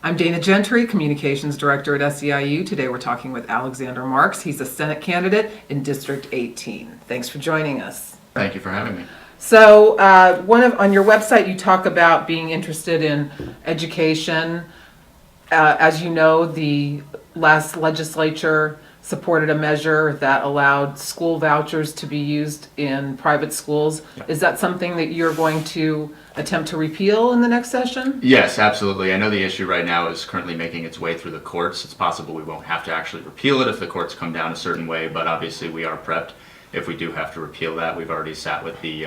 I'm Dana Gentry, Communications Director at SEIU. Today we're talking with Alexander Marks. He's a Senate candidate in District 18. Thanks for joining us. Thank you for having me. So on your website you talk about being interested in education. As you know, the last legislature supported a measure that allowed school vouchers to be used in private schools. Yep. Is that something that you're going to attempt to repeal in the next session? Yes, absolutely. I know the issue right now is currently making its way through the courts. It's possible we won't have to actually repeal it if the courts come down a certain way, but obviously we are prepped if we do have to repeal that. We've already sat with the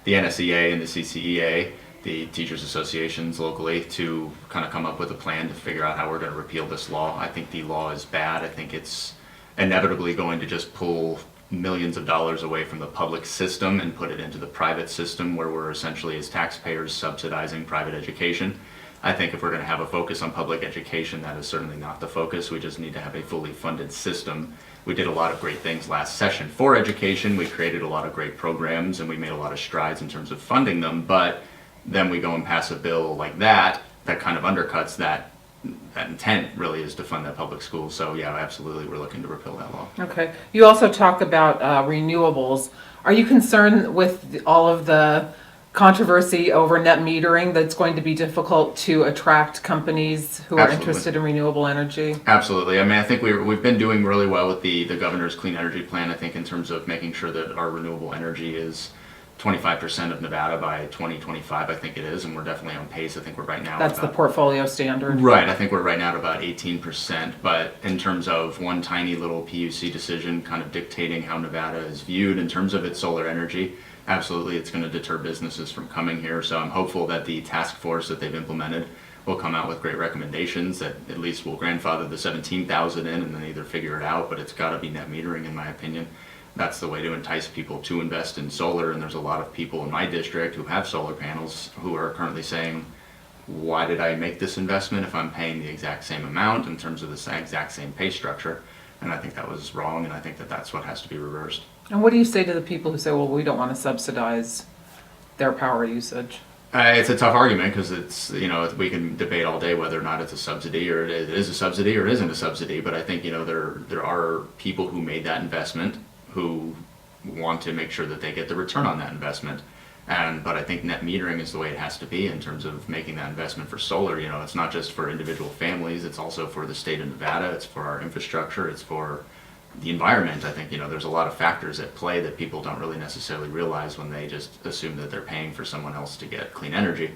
NSEA and the CCEA, the teachers associations locally, to kind of come up with a plan to figure out how we're going to repeal this law. I think the law is bad. I think it's inevitably going to just pull millions of dollars away from the public system and put it into the private system, where we're essentially as taxpayers subsidizing private education. I think if we're going to have a focus on public education, that is certainly not the focus. We just need to have a fully funded system. We did a lot of great things last session for education. We created a lot of great programs and we made a lot of strides in terms of funding them, but then we go and pass a bill like that kind of undercuts that intent really is to fund that public school. So yeah, absolutely, we're looking to repeal that law. Okay. You also talk about renewables. Are you concerned with all of the controversy over net metering that's going to be difficult to attract companies who are interested in renewable energy? Absolutely. I mean, I think we've been doing really well with the governor's clean energy plan, I think, in terms of making sure that our renewable energy is 25% of Nevada by 2025, I think it is, and we're definitely on pace. I think we're right now. That's the portfolio standard. Right. I think we're right now at about 18%, but in terms of one tiny little PUC decision kind of dictating how Nevada is viewed in terms of its solar energy, absolutely it's going to deter businesses from coming here. So I'm hopeful that the task force that they've implemented will come out with great recommendations that at least will grandfather the 17,000 in and then either figure it out, but it's got to be net metering in my opinion. That's the way to entice people to invest in solar, and there's a lot of people in my district who have solar panels who are currently saying, why did I make this investment if I'm paying the exact same amount in terms of the exact same pay structure? And I think that was wrong, and I think that that's what has to be reversed. And what do you say to the people who say, well, we don't want to subsidize their power usage? It's a tough argument because it's, we can debate all day whether or not it's a subsidy or it is a subsidy or it isn't a subsidy, but I think, there are people who made that investment who want to make sure that they get the return on that investment. But I think net metering is the way it has to be in terms of making that investment for solar. It's not just for individual families, it's also for the state of Nevada, it's for our infrastructure, it's for the environment. I think, there's a lot of factors at play that people don't really necessarily realize when they just assume that they're paying for someone else to get clean energy.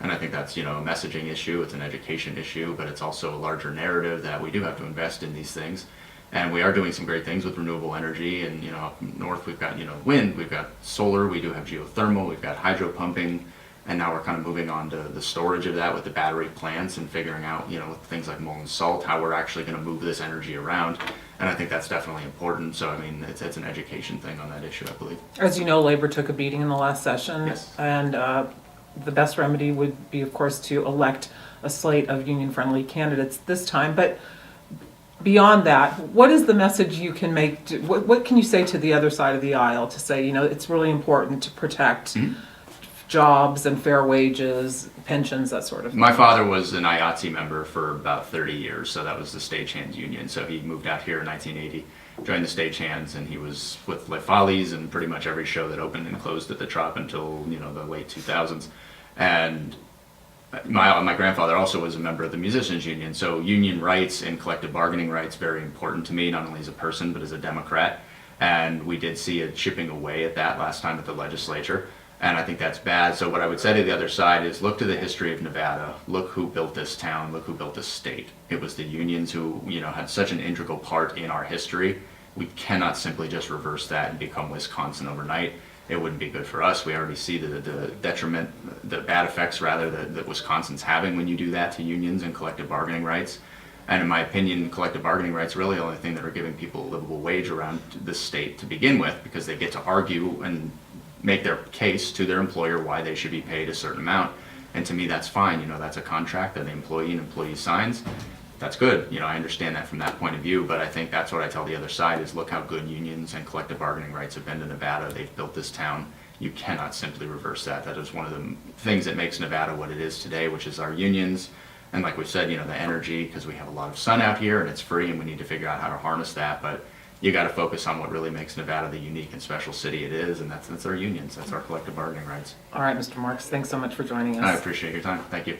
And I think that's, a messaging issue, it's an education issue, but it's also a larger narrative that we do have to invest in these things. And we are doing some great things with renewable energy, and up north we've got wind, we've got solar, we do have geothermal, we've got hydro pumping, and now we're kind of moving on to the storage of that with the battery plants and figuring out with things like molten salt how we're actually going to move this energy around. And I think that's definitely important. So I mean, it's an education thing on that issue, I believe. As you know, Labor took a beating in the last session. Yes. And the best remedy would be, of course, to elect a slate of union-friendly candidates this time. But beyond that, what is the message you can make? What can you say to the other side of the aisle to say, it's really important to protect jobs and fair wages, pensions, that sort of thing? My father was an IATSE member for about 30 years, so that was the stagehands union. So he moved out here in 1980, joined the stagehands, and he was with Les Follies and pretty much every show that opened and closed at the Trop until the late 2000s. And my grandfather also was a member of the musicians union, so union rights and collective bargaining rights very important to me, not only as a person but as a Democrat. And we did see it chipping away at that last time at the legislature, and I think that's bad. So what I would say to the other side is look to the history of Nevada, look who built this town, look who built this state. It was the unions who had such an integral part in our history. We cannot simply just reverse that and become Wisconsin overnight. It wouldn't be good for us. We already see the detriment, the bad effects rather, that Wisconsin's having when you do that to unions and collective bargaining rights. And in my opinion, collective bargaining rights are really the only thing that are giving people a livable wage around this state to begin with, because they get to argue and make their case to their employer why they should be paid a certain amount. And to me, that's fine. That's a contract that the employee and employee signs. That's good. I understand that from that point of view, but I think that's what I tell the other side is look how good unions and collective bargaining rights have been to Nevada. They've built this town. You cannot simply reverse that. That is one of the things that makes Nevada what it is today, which is our unions, And like we said, the energy, because we have a lot of sun out here and it's free and we need to figure out how to harness that. But you got to focus on what really makes Nevada the unique and special city it is, and that's our unions, that's our collective bargaining rights. All right, Mr. Marks, thanks so much for joining us. I appreciate your time. Thank you.